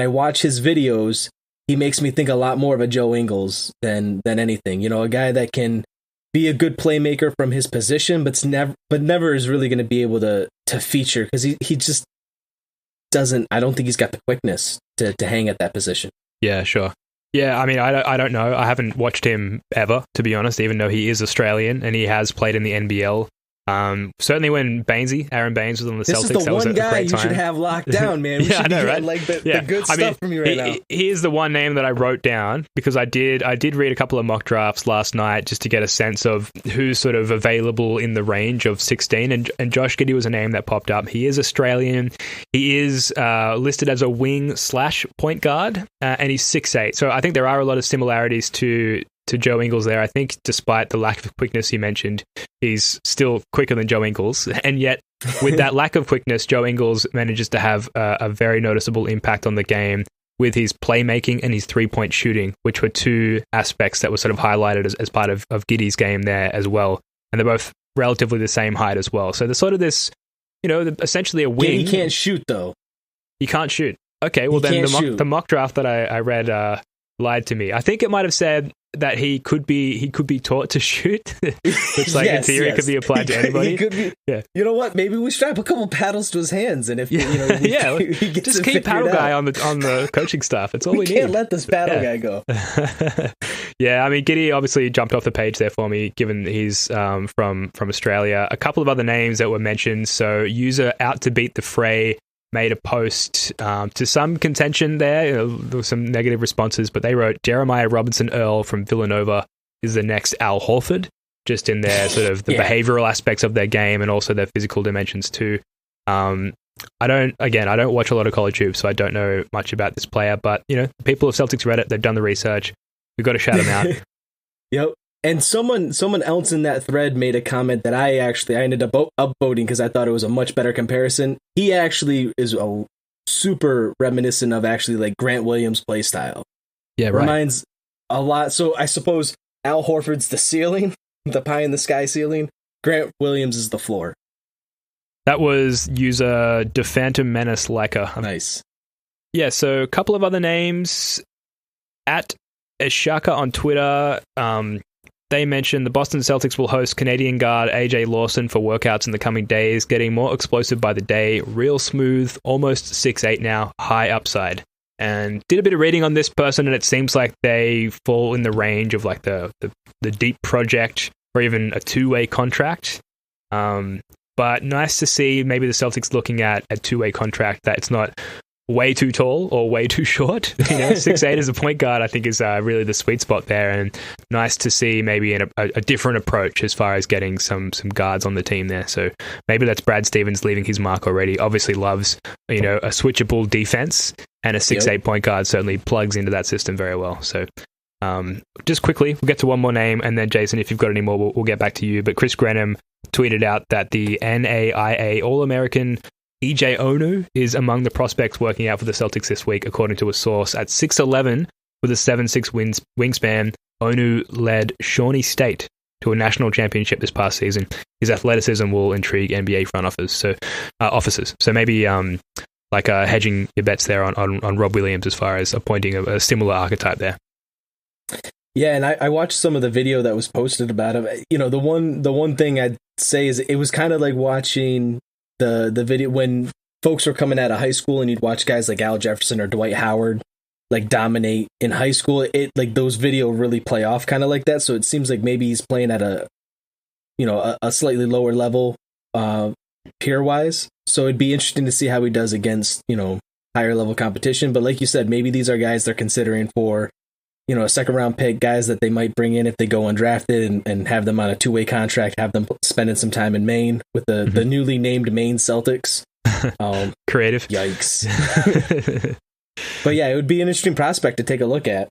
watch his videos, he makes me think a lot more of a Joe Ingles than anything. A guy that can be a good playmaker from his position, but never is really going to be able to feature because he just doesn't. I don't think he's got the quickness to hang at that position. Yeah, sure. Yeah, I mean, I don't know. I haven't watched him ever, to be honest, even though he is Australian and he has played in the NBL. Certainly when Aaron Baines was on the this Celtics, is the that was one a guy great you time. should have locked down, man. We Yeah, I should know, be right? getting the good stuff from you right now. Here's the one name that I wrote down because I did read a couple of mock drafts last night just to get a sense of who's sort of available in the range of 16, and Josh Giddey was a name that popped up. He is Australian. He is listed as a wing/point guard, and he's 6'8". So I think there are a lot of similarities to Joe Ingles there. I think despite the lack of quickness he mentioned, he's still quicker than Joe Ingles. And yet, with that lack of quickness, Joe Ingles manages to have a very noticeable impact on the game with his playmaking and his three-point shooting, which were two aspects that were sort of highlighted as part of Giddey's game there as well. And they're both relatively the same height as well. So there's sort of this, essentially a wing. He can't shoot, though. He can't shoot. Okay, well then the mock draft that I read lied to me. I think it might have said that he could be taught to shoot. It's like in theory could be applied to anybody. He could be, yeah. You know what? Maybe we strap a couple paddles to his hands, and if he gets just keep paddle guy on the coaching staff. It's all we need. Can't let this paddle guy go. Yeah, I mean, Giddey obviously jumped off the page there for me, given he's from Australia. A couple of other names that were mentioned. So, user out to beat the fray made a post to some contention there. There were some negative responses, but they wrote Jeremiah Robinson Earl from Villanova is the next Al Horford, just in their sort of the behavioral aspects of their game and also their physical dimensions too. I don't watch a lot of college hoops, so I don't know much about this player, but people of Celtics Reddit, they've done the research. We've got to shout him out. Yep. And someone else in that thread made a comment that I ended up upvoting because I thought it was a much better comparison. He actually is a super reminiscent of actually like Grant Williams' play style. Yeah, right. Reminds a lot. So I suppose Al Horford's the ceiling, the pie in the sky ceiling. Grant Williams is the floor. That was user DePhantom Menace Leica. Nice. Yeah, so a couple of other names. At Eshaka on Twitter, they mentioned the Boston Celtics will host Canadian guard AJ Lawson for workouts in the coming days, getting more explosive by the day, real smooth, almost 6'8" now, high upside. And did a bit of reading on this person, and it seems like they fall in the range of like the deep project or even a two-way contract. But nice to see maybe the Celtics looking at a two-way contract that it's not way too tall or way too short. 6'8" as a point guard, I think is really the sweet spot there, and nice to see maybe a different approach as far as getting some guards on the team there. So maybe that's Brad Stevens leaving his mark already. Obviously loves a switchable defense, and a 6'8" point guard certainly plugs into that system very well. So just quickly, we'll get to one more name, and then Jason, if you've got any more, we'll get back to you. But Chris Grenham tweeted out that the NAIA All-American EJ Onu is among the prospects working out for the Celtics this week, according to a source. At 6'11", with a 7'6" wingspan, Onu led Shawnee State to a national championship this past season. His athleticism will intrigue NBA front officers. So maybe hedging your bets there on Rob Williams as far as appointing a similar archetype there. Yeah, and I watched some of the video that was posted about him. The one thing I'd say is it was kind of like watching the video when folks were coming out of high school and you'd watch guys like Al Jefferson or Dwight Howard like dominate in high school. It like those video really play off kind of like that. So it seems like maybe he's playing at a slightly lower level peer wise. So it'd be interesting to see how he does against, higher level competition. But like you said, maybe these are guys they're considering for, a second round pick, guys that they might bring in if they go undrafted and have them on a two-way contract, have them spending some time in Maine with the newly named Maine Celtics. Creative. Yikes. But yeah, it would be an interesting prospect to take a look at.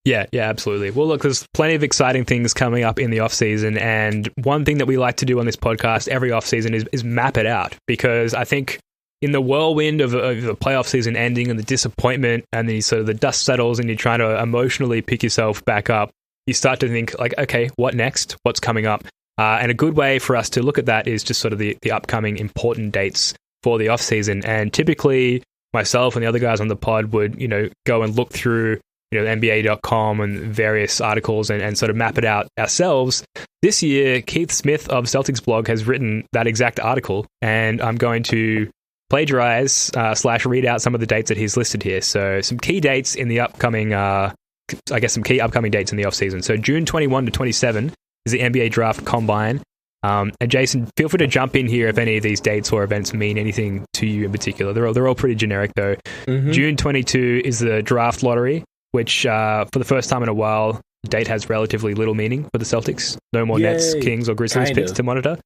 Yeah, absolutely. Well, look, there's plenty of exciting things coming up in the offseason, and one thing that we like to do on this podcast every offseason is map it out, because I think in the whirlwind of the playoff season ending and the disappointment and the dust settles and you're trying to emotionally pick yourself back up, you start to think like, okay, what next? What's coming up? And a good way for us to look at that is just sort of the upcoming important dates for the offseason. And typically myself and the other guys on the pod would, go and look through, NBA.com and various articles and sort of map it out ourselves. This year, Keith Smith of Celtics blog has written that exact article, and I'm going to plagiarize / read out some of the dates that he's listed here. So some key dates in the upcoming, some key upcoming dates in the offseason. So June 21 to 27 is the NBA Draft Combine. And Jason, feel free to jump in here if any of these dates or events mean anything to you in particular. They're all pretty generic, though. Mm-hmm. June 22 is the draft lottery, which for the first time in a while, date has relatively little meaning for the Celtics. No more Nets, Kings, or Grizzlies picks to monitor.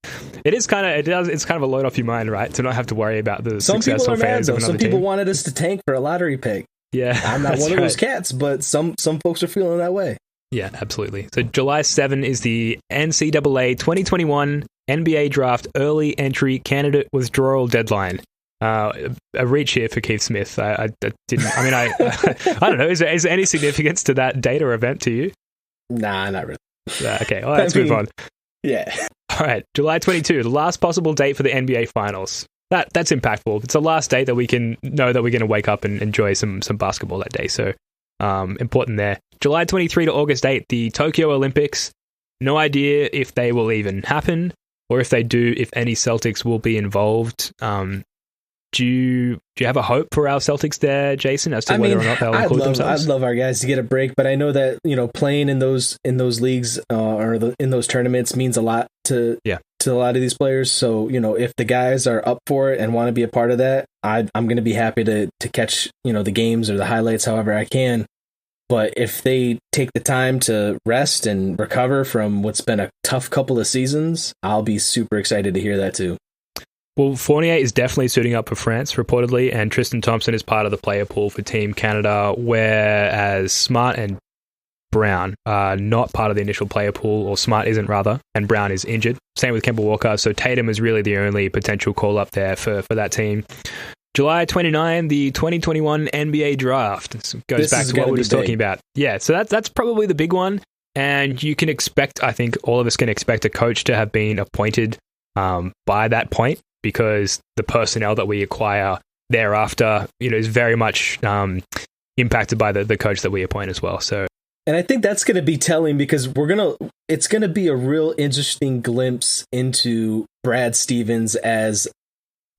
It's kind of a load off your mind, right? To not have to worry about the success or failures of another team. Some people wanted us to tank for a lottery pick. Yeah, I'm not one of those cats, but some folks are feeling that way. Yeah, absolutely. So July 7 is the NCAA 2021 NBA Draft Early Entry Candidate Withdrawal Deadline. A reach here for Keith Smith. I didn't. I mean, I don't know. Is there any significance to that date or event to you? Nah, not really. Okay, well, let's move on. Yeah. All right, July 22, the last possible date for the NBA Finals. That's impactful. It's the last date that we can know that we're going to wake up and enjoy some basketball that day. So important there. July 23 to August 8, the Tokyo Olympics. No idea if they will even happen, or if they do, if any Celtics will be involved. Do you have a hope for our Celtics there, Jason, as to whether or not they'll include themselves? I'd love our guys to get a break, but I know that playing in those leagues in those tournaments means a lot to a lot of these players. So if the guys are up for it and want to be a part of that, I'm going to be happy to catch the games or the highlights however I can. But if they take the time to rest and recover from what's been a tough couple of seasons, I'll be super excited to hear that too. Well, Fournier is definitely suiting up for France, reportedly, and Tristan Thompson is part of the player pool for Team Canada, whereas Smart and Brown are not part of the initial player pool, or Smart isn't, rather, and Brown is injured. Same with Kemba Walker, so Tatum is really the only potential call-up there for that team. July 29, the 2021 NBA Draft. This goes back to what we were just talking about. Yeah, so that's probably the big one, and you can expect, I think all of us can expect a coach to have been appointed by that point, because the personnel that we acquire thereafter, is very much impacted by the coach that we appoint as well. So, and I think that's going to be telling, because it's going to be a real interesting glimpse into Brad Stevens as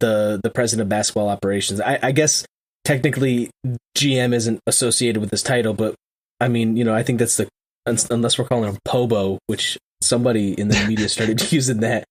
the president of basketball operations. I guess technically GM isn't associated with this title, but I mean, I think that's unless we're calling him Pobo, which somebody in the media started using that.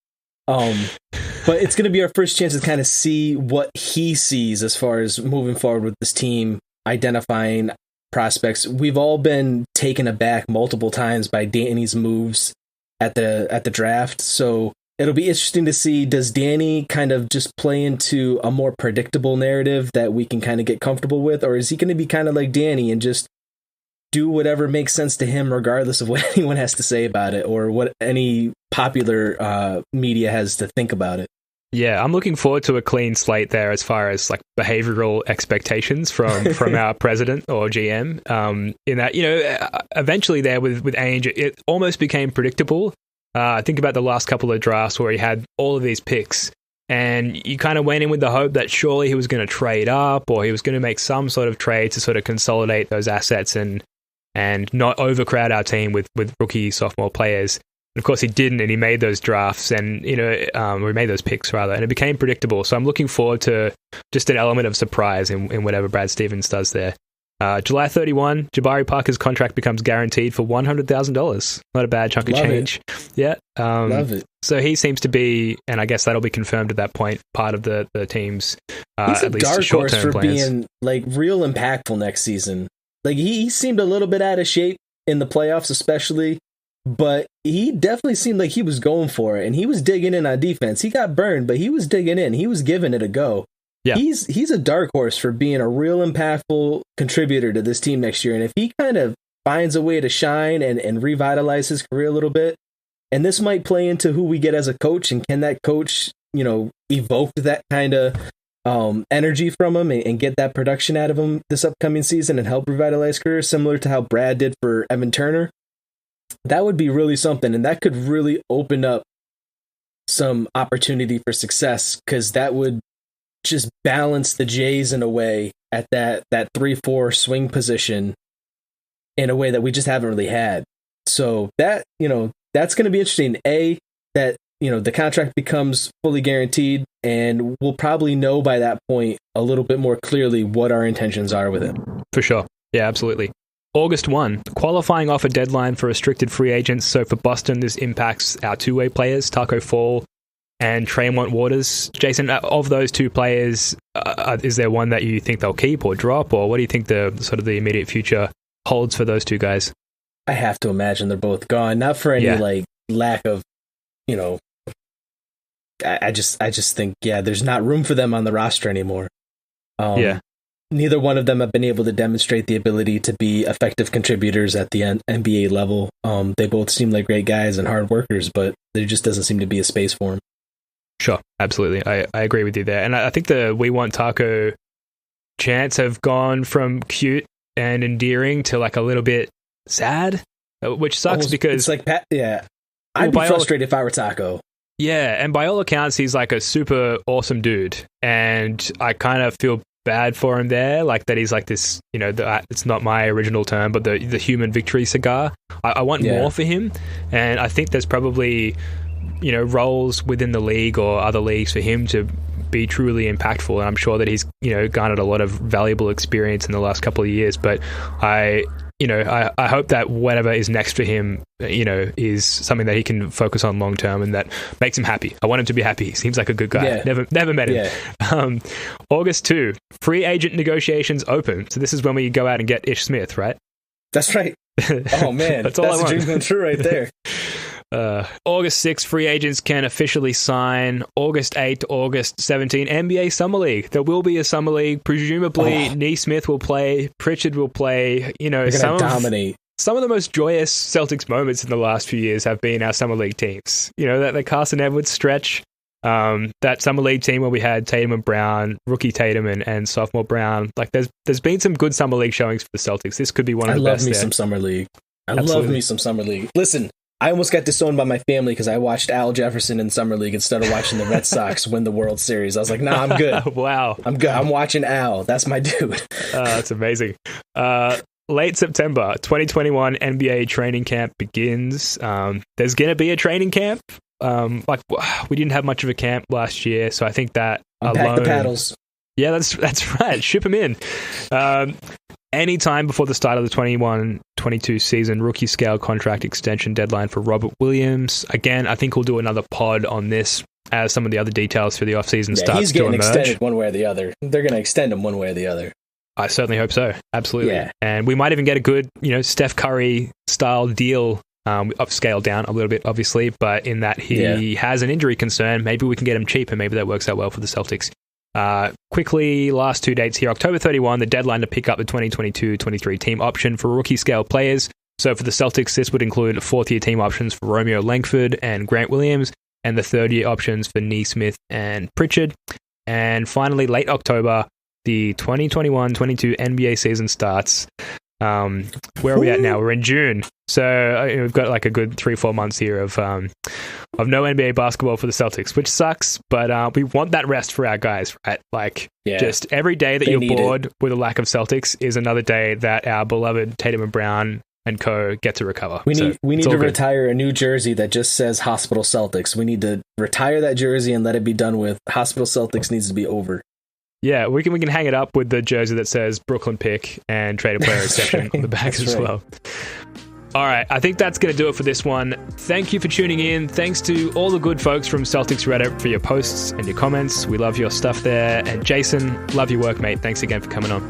But it's going to be our first chance to kind of see what he sees as far as moving forward with this team, identifying prospects. We've all been taken aback multiple times by Danny's moves at the draft. So it'll be interesting to see, does Danny kind of just play into a more predictable narrative that we can kind of get comfortable with, or is he going to be kind of like Danny and just do whatever makes sense to him, regardless of what anyone has to say about it or what any popular media has to think about it? Yeah, I'm looking forward to a clean slate there as far as like behavioral expectations from our president or GM. In that, eventually there with Ainge, it almost became predictable. Think about the last couple of drafts where he had all of these picks, and you kind of went in with the hope that surely he was going to trade up, or he was going to make some sort of trade to sort of consolidate those assets and not overcrowd our team with rookie sophomore players. And of course he didn't, and he made those drafts and, or he made those picks rather, and it became predictable. So I'm looking forward to just an element of surprise in whatever Brad Stevens does there. July 31, Jabari Parker's contract becomes guaranteed for $100,000. Not a bad chunk of change. Yeah. Love it. So he seems to be, and I guess that'll be confirmed at that point, part of the team's He's a at least dark short-term horse for plans. being like real impactful next season. Like he seemed a little bit out of shape in the playoffs, especially, but he definitely seemed like he was going for it, and he was digging in on defense. He got burned, but he was digging in. He was giving it a go. Yeah. He's a dark horse for being a real impactful contributor to this team next year. And if he kind of finds a way to shine and revitalize his career a little bit, and this might play into who we get as a coach, and can that coach, evoke that kind of energy from him and get that production out of him this upcoming season and help revitalize career, similar to how Brad did for Evan Turner. That would be really something, and that could really open up some opportunity for success, because that would just balance the Jays in a way at that 3-4 swing position in a way that we just haven't really had. So that, that's going to be interesting. That, the contract becomes fully guaranteed, and we'll probably know by that point a little bit more clearly what our intentions are with it. For sure. Yeah, absolutely. August 1, qualifying offer deadline for restricted free agents. So for Boston, this impacts our two-way players, Taco Fall and Tremont Waters. Jason, of those two players, is there one that you think they'll keep or drop, or what do you think the sort of the immediate future holds for those two guys? I have to imagine they're both gone. Not for any like lack of, you know. I just think there's not room for them on the roster anymore. Neither one of them have been able to demonstrate the ability to be effective contributors at the NBA level. They both seem like great guys and hard workers, but there just doesn't seem to be a space for them. Sure, absolutely. I agree with you there. And I think the We Want Taco chants have gone from cute and endearing to like a little bit sad, which sucks because... It's like, I'd be frustrated if I were Taco. Yeah, and by all accounts, he's like a super awesome dude. And I kind of feel bad for him there, like that he's like this, you know, it's not my original term, but the human victory cigar. I want more for him. And I think there's probably, you know, roles within the league or other leagues for him to be truly impactful. And I'm sure that he's, you know, garnered a lot of valuable experience in the last couple of years. But I hope that whatever is next for him, you know, is something that he can focus on long term and that makes him happy. I want him to be happy. He seems like a good guy. Yeah. Never met him. August 2, free agent negotiations open. So this is when we go out and get Ish Smith, right? That's right. Oh man, that's a dream come true right there. August 6, free agents can officially sign. August 8 to August 17, NBA Summer League. There will be a Summer League. Presumably, Neesmith will play. Pritchard will play. You know, dominate. Some of the most joyous Celtics moments in the last few years have been our Summer League teams. You know, that the Carson Edwards stretch, that Summer League team where we had Tatum and Brown, rookie Tatum and sophomore Brown. Like, there's been some good Summer League showings for the Celtics. This could be one of the best. I love me some Summer League. I love me some Summer League. Listen, I almost got disowned by my family because I watched Al Jefferson in Summer League instead of watching the Red Sox win the World Series. I was like, nah, I'm good. Wow. I'm good. I'm watching Al. That's my dude. That's amazing. Late September 2021 NBA training camp begins. There's going to be a training camp. We didn't have much of a camp last year, so I think that Unpack the paddles. Yeah, that's right. Ship them in. Anytime before the start of the 21-22 season, rookie scale contract extension deadline for Robert Williams. Again, I think we'll do another pod on this as some of the other details for the offseason starts to emerge. He's getting extended one way or the other. They're going to extend him one way or the other. I certainly hope so. Absolutely. Yeah. And we might even get a good, you know, Steph Curry style deal, upscaled down a little bit, obviously, but in that he has an injury concern, maybe we can get him cheap and maybe that works out well for the Celtics. Quickly, last two dates here. October 31, the deadline to pick up the 2022-23 team option for rookie scale players. So for the Celtics, this would include fourth-year team options for Romeo Langford and Grant Williams, and the third-year options for Neesmith and Pritchard. And finally, late October, the 2021-22 NBA season starts. Where are we at now? We're in June. So we've got like a good 3-4 months here of no NBA basketball for the Celtics, which sucks, but we want that rest for our guys, right? Like, just every day that you're bored with a lack of Celtics is another day that our beloved Tatum and Brown and co get to recover. We need to retire a new jersey that just says Hospital Celtics. We need to retire that jersey and let it be done with. Hospital Celtics needs to be over. Yeah, we can hang it up with the jersey that says Brooklyn pick and trade a player exception on the back as well. All right, I think that's going to do it for this one. Thank you for tuning in. Thanks to all the good folks from Celtics Reddit for your posts and your comments. We love your stuff there. And Jason, love your work, mate. Thanks again for coming on.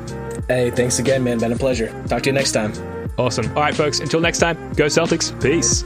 Hey, thanks again, man. Been a pleasure. Talk to you next time. Awesome. All right, folks, until next time, go Celtics. Peace.